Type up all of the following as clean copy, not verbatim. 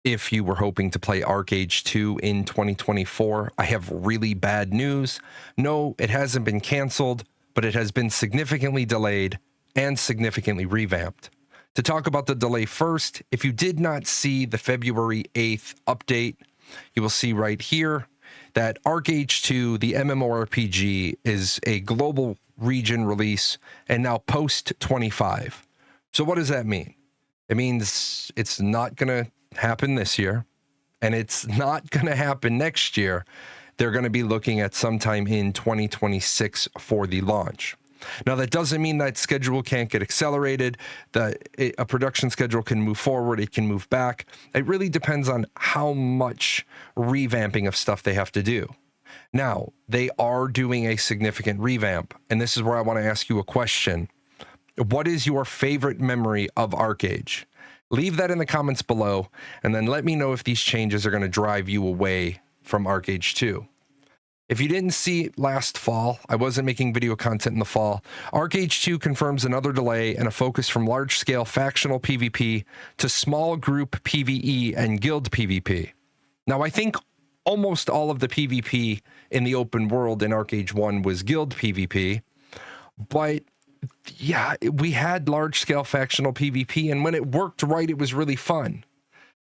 If you were hoping to play Archeage II in 2024, I have really bad news. No, it hasn't been canceled, but it has been significantly delayed and significantly revamped. To talk about the delay first, if you did not see the February 8th update, you will see right here that Archeage II, the MMORPG, is a global region release and now post 25. So what does that mean? It means it's not going to happen this year, and it's not going to happen next year. They're going to be looking at sometime in 2026 for the launch. Now, that doesn't mean that schedule can't get accelerated, that a production schedule can move forward, it can move back. It really depends on how much revamping of stuff they have to do. Now, they are doing a significant revamp, and this is where I want to ask you a question. What is your favorite memory of Archeage? Leave that in the comments below, and then let me know if these changes are going to drive you away from Archeage II. If you didn't see last fall, I wasn't making video content in the fall. Archeage II confirms another delay and a focus from large-scale factional PvP to small group PvE and guild PvP. Now, I think almost all of the PvP in the open world in Archeage 1 was guild PvP, but yeah, we had large-scale factional PvP, and when it worked right, it was really fun.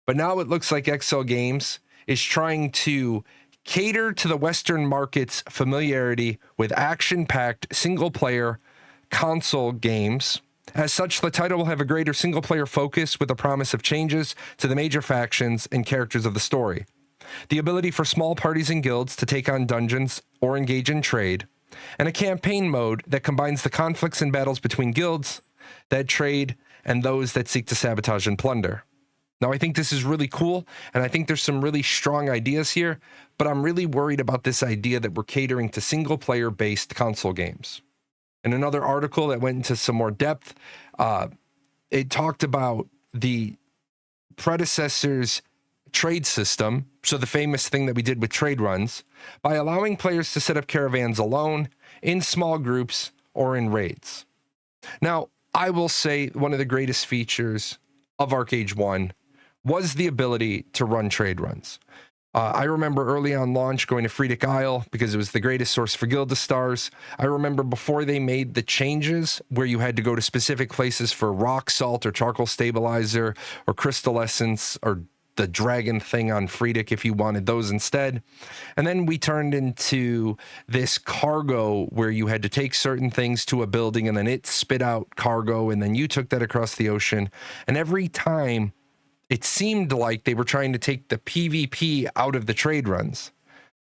But now it looks like XL Games is trying to cater to the Western market's familiarity with action-packed single-player console games. As such, the title will have a greater single-player focus with a promise of changes to the major factions and characters of the story. The ability for small parties and guilds to take on dungeons or engage in trade, and a campaign mode that combines the conflicts and battles between guilds that trade and those that seek to sabotage and plunder. Now, I think this is really cool, and I think there's some really strong ideas here, but I'm really worried about this idea that we're catering to single-player-based console games. In another article that went into some more depth, it talked about the predecessor's trade system, so the famous thing that we did with trade runs, by allowing players to set up caravans alone, in small groups, or in raids. Now, I will say one of the greatest features of Archeage 1 was the ability to run trade runs. I remember early on launch going to Friedrich Isle because it was the greatest source for Guild of Stars. I remember before they made the changes where you had to go to specific places for rock salt or charcoal stabilizer or crystal essence or the dragon thing on Friedrich if you wanted those instead. And then we turned into this cargo where you had to take certain things to a building and then it spit out cargo and then you took that across the ocean. And every time it seemed like they were trying to take the PvP out of the trade runs.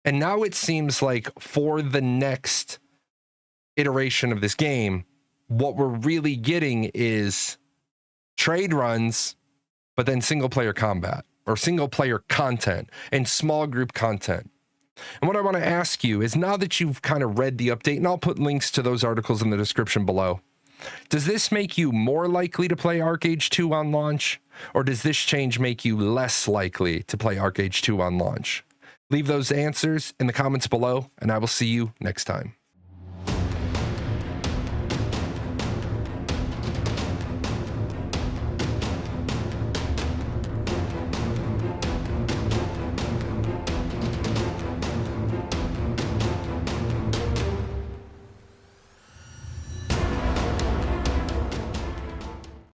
And now it seems like for the next iteration of this game, what we're really getting is trade runs, but then single player combat or single player content and small group content. And what I want to ask you is, now that you've kind of read the update, and I'll put links to those articles in the description below, does this make you more likely to play Archeage 2 on launch, or does this change make you less likely to play Archeage 2 on launch? Leave those answers in the comments below, and I will see you next time.